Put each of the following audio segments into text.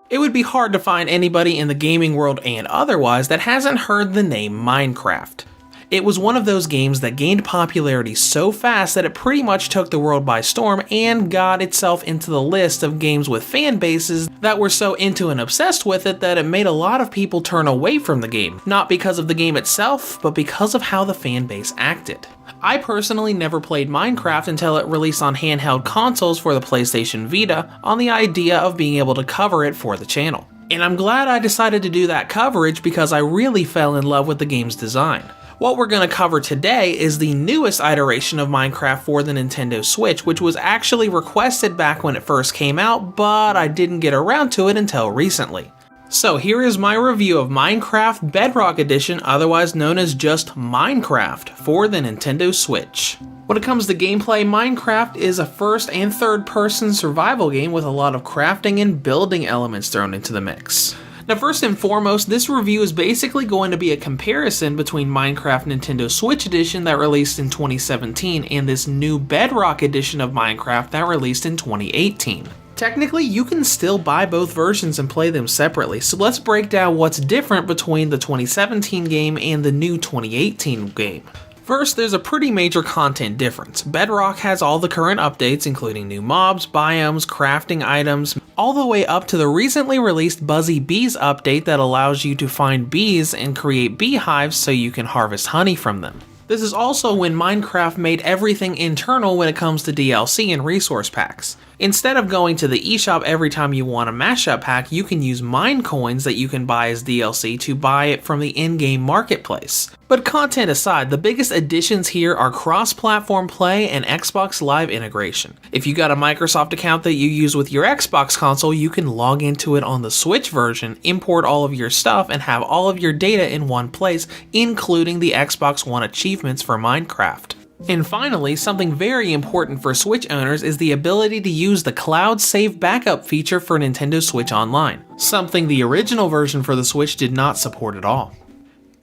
It would be hard to find anybody in the gaming world and otherwise that hasn't heard the name Minecraft. It was one of those games that gained popularity so fast that it pretty much took the world by storm and got itself into the list of games with fan bases that were so into and obsessed with it that it made a lot of people turn away from the game, not because of the game itself, but because of how the fan base acted. I personally never played Minecraft until it released on handheld consoles for the PlayStation Vita on the idea of being able to cover it for the channel. And I'm glad I decided to do that coverage because I really fell in love with the game's design. What we're going to cover today is the newest iteration of Minecraft for the Nintendo Switch, which was actually requested back when it first came out, but I didn't get around to it until recently. So here is my review of Minecraft Bedrock Edition, otherwise known as just Minecraft, for the Nintendo Switch. When it comes to gameplay, Minecraft is a first and third person survival game with a lot of crafting and building elements thrown into the mix. Now first and foremost, this review is basically going to be a comparison between Minecraft Nintendo Switch Edition that released in 2017 and this new Bedrock edition of Minecraft that released in 2018. Technically, you can still buy both versions and play them separately, so let's break down what's different between the 2017 game and the new 2018 game. First, there's a pretty major content difference. Bedrock has all the current updates, including new mobs, biomes, crafting items, all the way up to the recently released Buzzy Bees update that allows you to find bees and create beehives so you can harvest honey from them. This is also when Minecraft made everything internal when it comes to DLC and resource packs. Instead of going to the eShop every time you want a mashup pack, you can use mine coins that you can buy as DLC to buy it from the in-game marketplace. But content aside, the biggest additions here are cross-platform play and Xbox Live integration. If you got a Microsoft account that you use with your Xbox console, you can log into it on the Switch version, import all of your stuff, and have all of your data in one place, including the Xbox One achievements for Minecraft. And finally, something very important for Switch owners is the ability to use the Cloud Save Backup feature for Nintendo Switch Online, something the original version for the Switch did not support at all.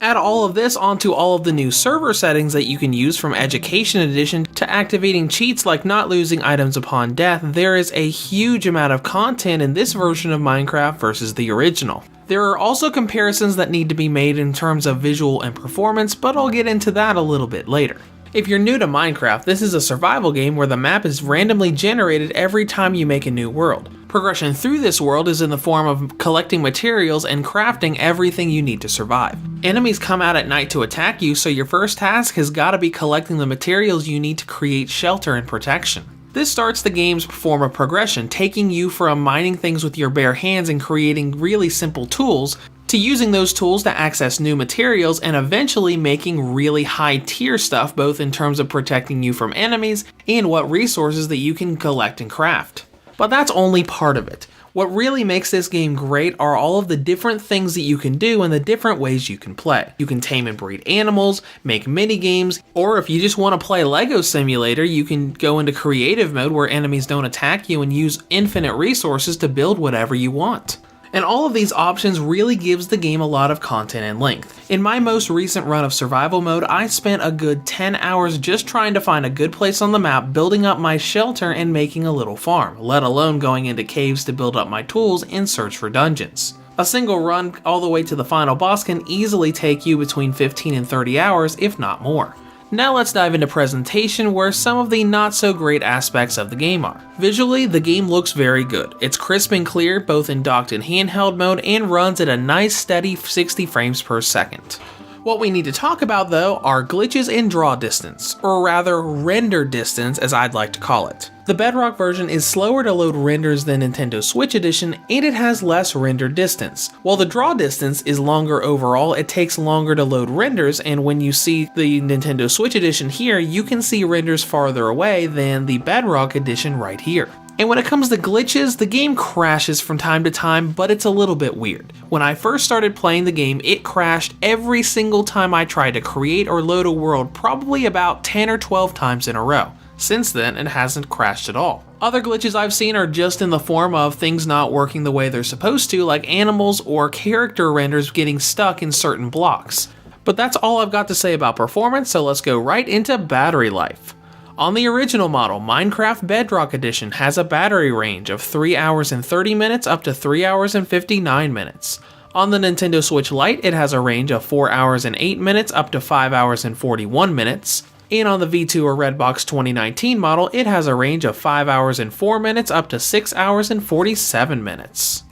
Add all of this onto all of the new server settings that you can use from Education Edition to activating cheats like not losing items upon death. There is a huge amount of content in this version of Minecraft versus the original. There are also comparisons that need to be made in terms of visual and performance, but I'll get into that a little bit later. If you're new to Minecraft, this is a survival game where the map is randomly generated every time you make a new world. Progression through this world is in the form of collecting materials and crafting everything you need to survive. Enemies come out at night to attack you, so your first task has got to be collecting the materials you need to create shelter and protection. This starts the game's form of progression, taking you from mining things with your bare hands and creating really simple tools, to using those tools to access new materials and eventually making really high tier stuff, both in terms of protecting you from enemies and what resources that you can collect and craft. But that's only part of it. What really makes this game great are all of the different things that you can do and the different ways you can play. You can tame and breed animals, make mini games, or if you just want to play Lego Simulator, you can go into creative mode where enemies don't attack you and use infinite resources to build whatever you want. And all of these options really gives the game a lot of content and length. In my most recent run of survival mode, I spent a good 10 hours just trying to find a good place on the map, building up my shelter and making a little farm, let alone going into caves to build up my tools and search for dungeons. A single run all the way to the final boss can easily take you between 15 and 30 hours, if not more. Now let's dive into presentation, where some of the not so great aspects of the game are. Visually, the game looks very good. It's crisp and clear both in docked and handheld mode and runs at a nice steady 60 frames per second. What we need to talk about though are glitches and draw distance, or rather render distance as I'd like to call it. The Bedrock version is slower to load renders than Nintendo Switch Edition, and it has less render distance. While the draw distance is longer overall, it takes longer to load renders, and when you see the Nintendo Switch Edition here, you can see renders farther away than the Bedrock Edition right here. And when it comes to glitches, the game crashes from time to time, but it's a little bit weird. When I first started playing the game, it crashed every single time I tried to create or load a world, probably about 10 or 12 times in a row. Since then, it hasn't crashed at all. Other glitches I've seen are just in the form of things not working the way they're supposed to, like animals or character renders getting stuck in certain blocks. But that's all I've got to say about performance, so let's go right into battery life. On the original model, Minecraft Bedrock Edition has a battery range of 3 hours and 30 minutes up to 3 hours and 59 minutes. On the Nintendo Switch Lite, it has a range of 4 hours and 8 minutes up to 5 hours and 41 minutes. And on the V2 or Redbox 2019 model, it has a range of 5 hours and 4 minutes up to 6 hours and 47 minutes.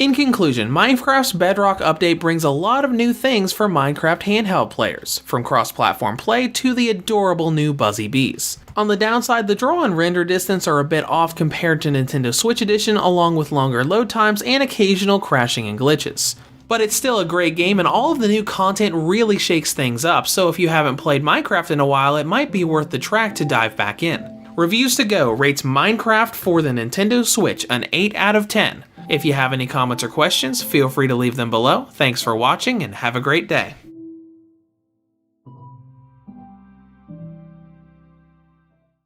In conclusion, Minecraft's Bedrock update brings a lot of new things for Minecraft handheld players, from cross-platform play to the adorable new Buzzy Bees. On the downside, the draw and render distance are a bit off compared to Nintendo Switch Edition, along with longer load times and occasional crashing and glitches. But it's still a great game, and all of the new content really shakes things up, so if you haven't played Minecraft in a while, it might be worth the track to dive back in. Reviews to Go rates Minecraft for the Nintendo Switch an 8 out of 10. If you have any comments or questions, feel free to leave them below. Thanks for watching and have a great day.